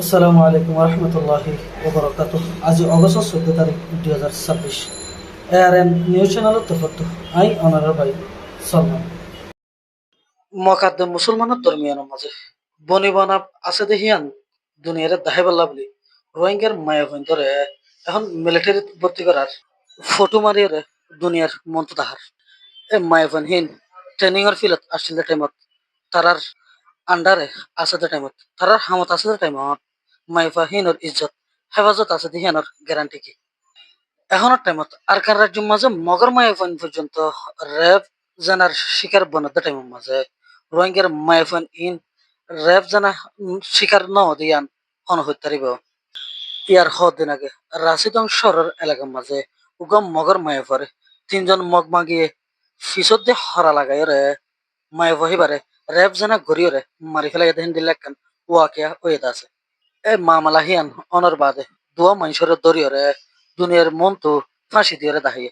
আসসালামু আলাইকুম রহমতুল্লাহি ওবরাকাত। আজি অগস্ট 14 তারিখ 2026 ARN নিউজ চ্যানেলত তফত আই অনার ভাই সলমান মকাদ্দম মুসলমানের ধর্মীয় মাঝে বনি বনাব আছে দেহিয়ান দুনিয়ারে দাহেবাল্লা বলি রোহিঙ্গার মায়া ধরে এখন মিলিটারি ভর্তি করার ফটো মারিয়ে দুনিয়ার মন্ত তাহার এ মায়াভানহীন ট্রেনিংয়ের ফিলত আসছিল টাইমত তারার আন্ডারে আছে টাইমত তারার হামত আছে টাইমত মাইফাহীনর ইজ্জত হেফাজত আছে দিহানোর গ্যারান্টি কি এখনের টাইমত আরকান রাজ্যের মাঝে মগর মায়াফান পর্যন্ত র্যাব জানার শিকার বনতে টাইমের মাঝে রোহিঙ্গার মায়াফান ইন র্যাব জানা শিকার ন দিয়ান হনহত্যারিব ইয়ার দিন আগে রাশিদং শহরের এলাকার মাঝে উগম মগর মায়াফারে তিনজন মগ মাগিয়ে ফিসত দিয়ে হরা লাগাই রে মায়াফাহিবারে র্যাব জানা ঘুরিয়ে রে মারি ফেলাই দেহেন দিলে একখান ওয়াকিয়া ওয়েদ আছে এ মামলা হিয়ান অনর বাদে দুয়া মানুষের দরিয়রে দুনিয়ার মন তো ফাঁসি দিয়ে দাহিয়ে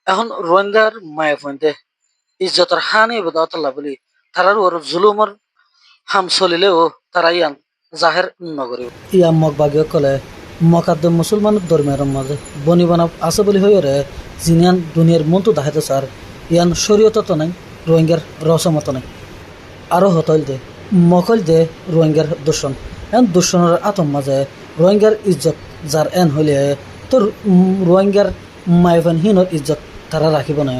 এখন রোহিঙ্গার মায়ে ফোনতে ইজ্জতর হানি বদাতল্লা বলি তারার ওর জুলুমর হাম চলিলেও তারা ইয়ান জাহের নগরী ইয়া মগ বাগিয়ে কলে মকাদ্দম মুসলমানের ধর্মের মাঝে বনি বানাব আছে বলি হইরে জিনিয়ান দুনিয়ার মন তো দাহাইতে স্যার ইয়ান শরীয়ত তো নাই রোহিঙ্গার রসমত নাই আরো হতল দে মকল দে রোহিঙ্গার দূষণ এন দূষণের আতম মাঝে রোহিঙ্গার ইজ্জত যার এন হইলে তোর রোহিঙ্গার মাইভানহীনর ইজ্জত তারা রাখিব না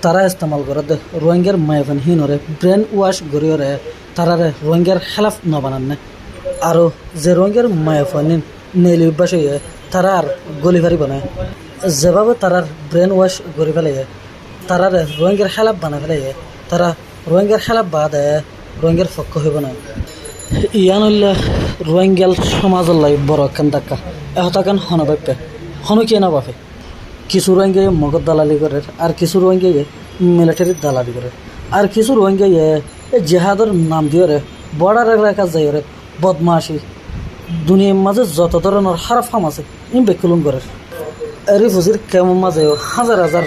তারা ইস্তেমাল করে দে রোহিঙ্গার মাইভানহীনরে ব্রেন ওয়াশ গড়িয়রে তারারে রোহিঙ্গার খেলাফ নবানান না আরও যে রোহিঙ্গার মাইভানহীন নেলি অভ্যাস হইয়ে তারা আর গলি ফারি বানায় যেভাবে তারার ব্রেন ওয়াশ গড়ি ফেলাইয়ে তারারে রোহিঙ্গার খেলাফ বানাই ফেলাইয়ে তারা রোহিঙ্গার খেলাফ বাদে রোহিঙ্গার পক্ষ হইব না ইয়ান হইলে রোহিঙ্গাল সমাজের লাই বড় একখান ধাক্কা এহতাকান হনবাপ্যে হনকিয়ে না বাপে কিছু রোহিঙ্গাই মগর দালালি করে আর কিছু রোহিঙ্গাই মিলিটারির দালালি করে আর কিছু রোহিঙ্গাই জেহাদের নাম দিয়ে রে বর্ডার এলাকা যাই রে বদমাশি দুনিয়ার মাঝে যত ধরনের হারাফ হাম আছে ইম বেকুলুন করে রিফুজির কেমন মাঝে হাজার হাজার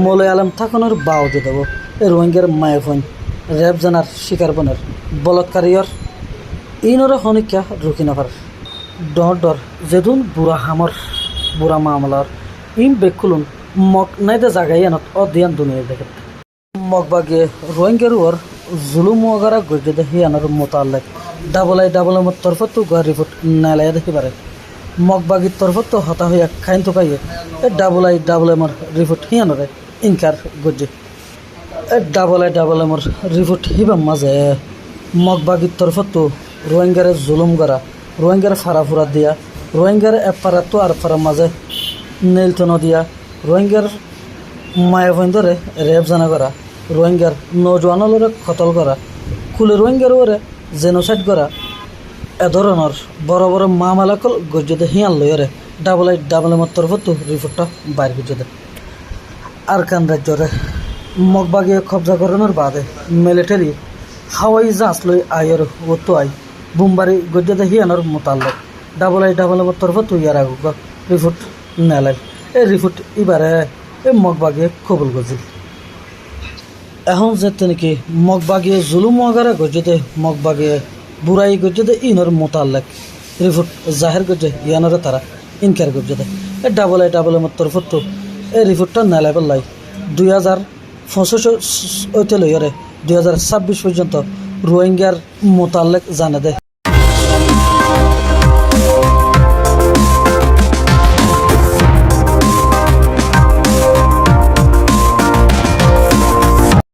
মলে আলম থাকনের বাও দিয়ে দেবো এই রোহিঙ্গার মায়াফোন র্যাব জানার শিকার বনের বলৎকারীর ইনরে হনিকা রুকি নফার ডর ডর যেদুন বুড়া হামর বুড়া মামলার ইম বেকুলুন মগ নাইতে জাগাই এনত অধিয়ান দুনিয়া দেখে মগ বাগিয়ে রোহিঙ্গার ওর জুলুম ওগারা গজে দেখি আনার মোতালেক ডাবল মত তরফত তো গাড়ি ফুট নালায় দেখি পারে মগ বাগির তরফত তো হতা হইয়া খাইন তো পাইয়ে এ ডাবল মর রিফুট হিয়ানরে ইনকার গজে এ ডাবল মর রিফুট হিবাম মাঝে মগ বাগির তরফত তো রোহিঙ্গারে জুলুম করা রোহিঙ্গার ফাড়াফুরা দিয়া রোহিঙ্গার এপারা তো আর ফারা মাঝে নীলতন দিয়া রোহিঙ্গার মায়াভাইন ধরে রেপ জানা করা রোহিঙ্গার নৌজওয়ানলরে কতল করা খুলে রোহিঙ্গার ওরে জেনোসাইড করা এ ধরনের বড় বড় মামালাকল গজ্জে হিয়ান লইরে ডাবল এমর তরফত তো রিপোর্টটা বাইর গজ্জে আরকান রাজ্যরে মগবাগিয়ে কবজা করানোর বাদে মিলিটারি হাওয়াই জাহাজ লই আয়ের ও তো আই বুমবারি গজ্জে হিয়ানোর মোতাল্লক ডাবল এমর তরফত তো ইয়ার আগুক রিপোর্ট নেলাই এই রিপোর্ট এবারে এই মগবাগিয়ে কবুল গজিল এখন যেতে নাকি মগবাগিয়ে জুলুম আগারে গজ্জে মগবাগিয়ে বুড়াই গজ্জে ইনর মোতাল্লেক রিপোর্ট জাহের গজ্জে ইয়ানরে তারা ইনকার গজ্জে এই ডাবল এমর তরফত তো এই রিপোর্টটা নেলাই পেলাই 2025 লইরে 2026 পর্যন্ত রোহিঙ্গার মোতাল্লেক জানে দে